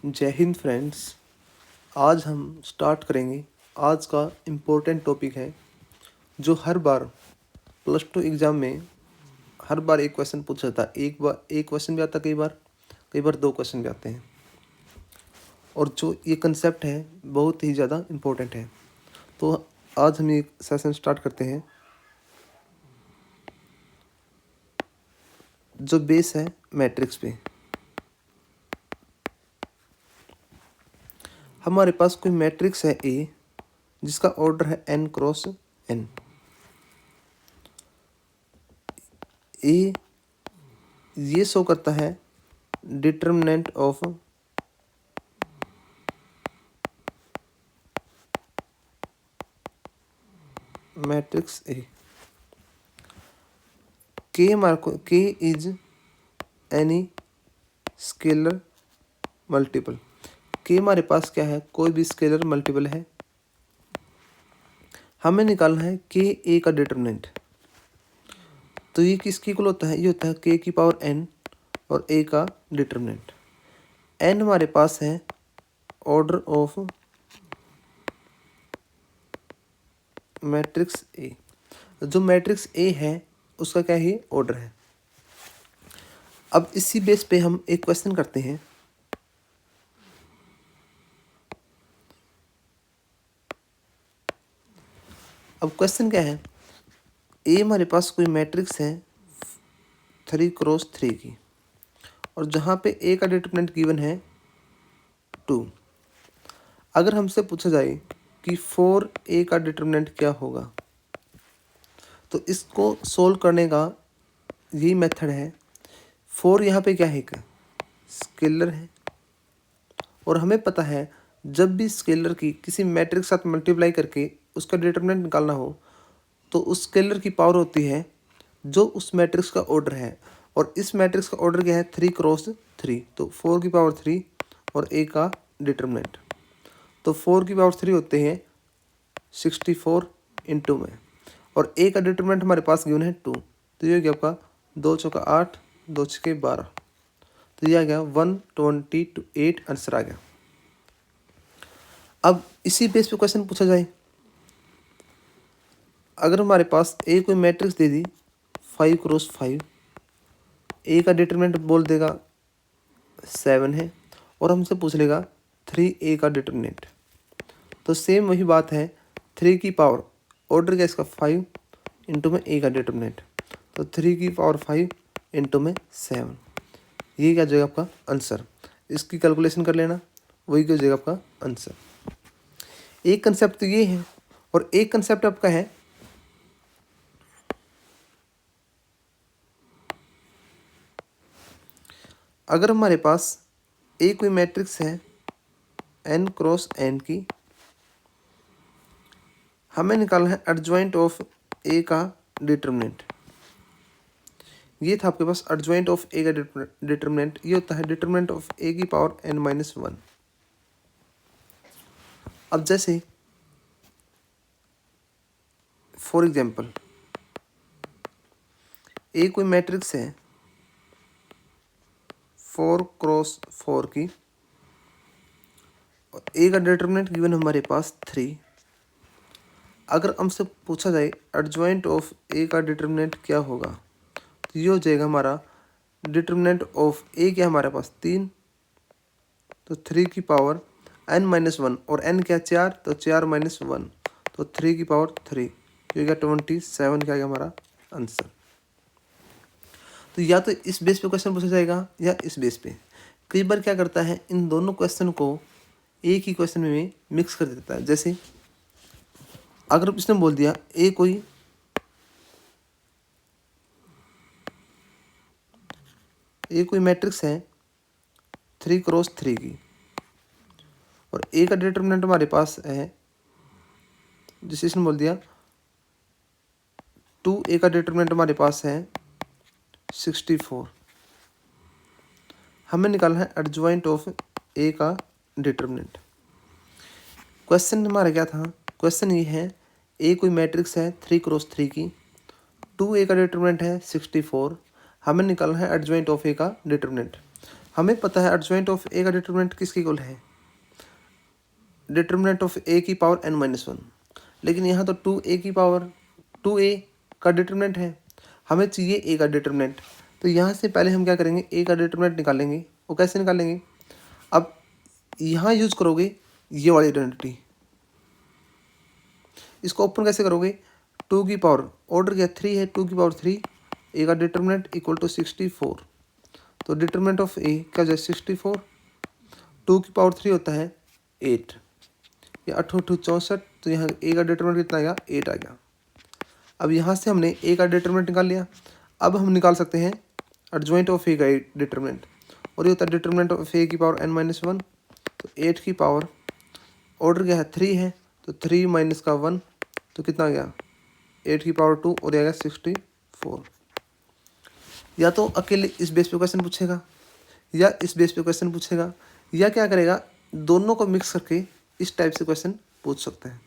जय हिंद फ्रेंड्स। आज हम स्टार्ट करेंगे। आज का इम्पोर्टेंट टॉपिक है जो हर बार +2 एग्ज़ाम में हर बार एक क्वेश्चन पूछा जाता है। एक क्वेश्चन भी आता है, कई बार 2 क्वेश्चन भी आते हैं। और जो ये कंसेप्ट है बहुत ही ज़्यादा इम्पोर्टेंट है। तो आज हम एक सेशन स्टार्ट करते हैं। जो बेस है मैट्रिक्स पे। हमारे पास कोई मैट्रिक्स है ए जिसका ऑर्डर है n क्रॉस n। ए ये शो करता है डिटर्मिनेंट ऑफ मैट्रिक्स ए। के इज एनी स्केलर मल्टीपल। के हमारे पास क्या है, कोई भी स्केलर मल्टीपल है। हमें निकालना है के ए का डिटर्मिनेंट। तो ये किसकी इक्वल होता है, ये होता है के की पावर n और ए का डिटर्मिनेंट। n हमारे पास है ऑर्डर ऑफ मैट्रिक्स ए। जो मैट्रिक्स ए है उसका क्या ही ऑर्डर है। अब इसी बेस पे हम एक क्वेश्चन करते हैं। अब क्वेश्चन क्या है, ए हमारे पास कोई मैट्रिक्स है 3 क्रॉस 3 की, और जहाँ पे ए का डिटर्मिनेंट गिवन है 2। अगर हमसे पूछा जाए कि 4a का डिटर्मिनेंट क्या होगा, तो इसको सोल्व करने का यही मेथड है। 4 यहाँ पे क्या है, का स्केलर है, और हमें पता है जब भी स्केलर की किसी मैट्रिक्स साथ मल्टीप्लाई करके उसका डिटर्मिनेंट निकालना हो तो उस स्केलर की पावर होती है जो उस मैट्रिक्स का ऑर्डर है। और इस मैट्रिक्स का ऑर्डर क्या है, 3 क्रॉस 3। तो 4 की पावर 3 और ए का डिटर्मिनेंट, तो 4 की पावर 3 होते हैं 64 इंटू में, और ए का डिटर्मिनेंट हमारे पास गिवन है 2। तो ये क्या आपका 2 चौका 8, 2 छक्के 12। तो ये आ गया 128 आंसर आ गया। अब इसी बेस पे क्वेश्चन पूछा जाए, अगर हमारे पास ए कोई मैट्रिक्स दे दी 5 क्रॉस 5, ए का डिटर्मिनेंट बोल देगा 7 है, और हमसे पूछ लेगा 3a का डिटर्मिनेंट। तो सेम वही बात है, 3 की पावर ऑर्डर क्या इसका 5 इंटू में ए का डिटर्मिनेंट, तो 3 की पावर 5 इंटू में 7। ये क्या जाएगा आपका आंसर। इसकी कैलकुलेशन कर लेना, वही क्या जाएगा आपका आंसर। एक कंसेप्ट तो ये है, और एक कंसेप्ट आपका है अगर हमारे पास ए कोई मैट्रिक्स है n क्रॉस n की, हमें निकालना है एडजॉइंट ऑफ ए का डिटर्मिनेंट। ये था आपके पास एडजॉइंट ऑफ ए का डिटर्मिनेंट। ये होता है डिटर्मिनेंट ऑफ ए की पावर n-1। अब जैसे फॉर एग्जांपल ए कोई मैट्रिक्स है 4 क्रॉस 4 की, और ए का डिटर्मिनेंट गिवन हमारे पास 3। अगर हमसे पूछा जाए एडजॉइंट ऑफ ए का डिटर्मिनेंट क्या होगा, तो ये हो जाएगा हमारा डिटर्मिनेंट ऑफ ए क्या हमारे पास 3, तो 3 की पावर n-1, और n क्या 4, तो 4-1, तो 3 की पावर 3, ये क्या 27 क्या गया हमारा आंसर। तो या तो इस बेस पे क्वेश्चन पूछा जाएगा या इस बेस पे। कई बार क्या करता है, इन दोनों क्वेश्चन को एक ही क्वेश्चन में मिक्स कर देता है। जैसे अगर इसने बोल दिया ए कोई मैट्रिक्स है 3 क्रॉस 3 की, और ए का डिटर्मिनेंट हमारे पास है, जैसे इसने बोल दिया 2a का डिटर्मिनेंट हमारे पास है 64। हमें निकालना है एडजॉइंट ऑफ ए का डिटर्मिनेंट। क्वेश्चन हमारा क्या था, क्वेश्चन ये है ए कोई मैट्रिक्स है 3 क्रॉस 3 की, 2a का डिटर्मिनेंट है 64। हमें निकालना है एडजॉइंट ऑफ ए का डिटर्मिनेंट। हमें पता है एडजॉइंट ऑफ ए का डिटरमिनेंट किसके इक्वल है, डिटरमिनेंट ऑफ ए की पावर n-1, लेकिन यहाँ तो 2a की पावर 2a का डिटरमिनेंट है, हमें चाहिए a का डिटरमिनेंट। तो यहाँ से पहले हम क्या करेंगे, a का डिटरमिनेंट निकालेंगे। वो कैसे निकालेंगे, अब यहाँ यूज करोगे ये वाली आइडेंटिटी, इसको ओपन कैसे करोगे, 2 की पावर ऑर्डर क्या 3 है, 2 की पावर 3, a का डिटरमिनेंट इक्वल टू 64। तो डिटरमिनेंट ऑफ a क्या हो जाए 64, 2 की पावर 3 होता है 8, ये 8 64, तो यहाँ a का डिटरमिनेंट कितना आएगा 8 आ गया। अब यहाँ से हमने a का डिटरमिनेंट निकाल लिया। अब हम निकाल सकते हैं एडजॉइंट ऑफ a का डिटरमिनेंट, और ये होता है डिटरमिनेंट ऑफ a की पावर n-1, तो 8 की पावर ऑर्डर क्या है 3 है, तो 3 माइनस का 1, तो कितना आ गया 8 की पावर 2, और ये आ गया 64। या तो अकेले इस बेस पे क्वेश्चन पूछेगा, या इस बेस पे क्वेश्चन पूछेगा, या क्या करेगा दोनों को मिक्स करके इस टाइप से क्वेश्चन पूछ सकते हैं।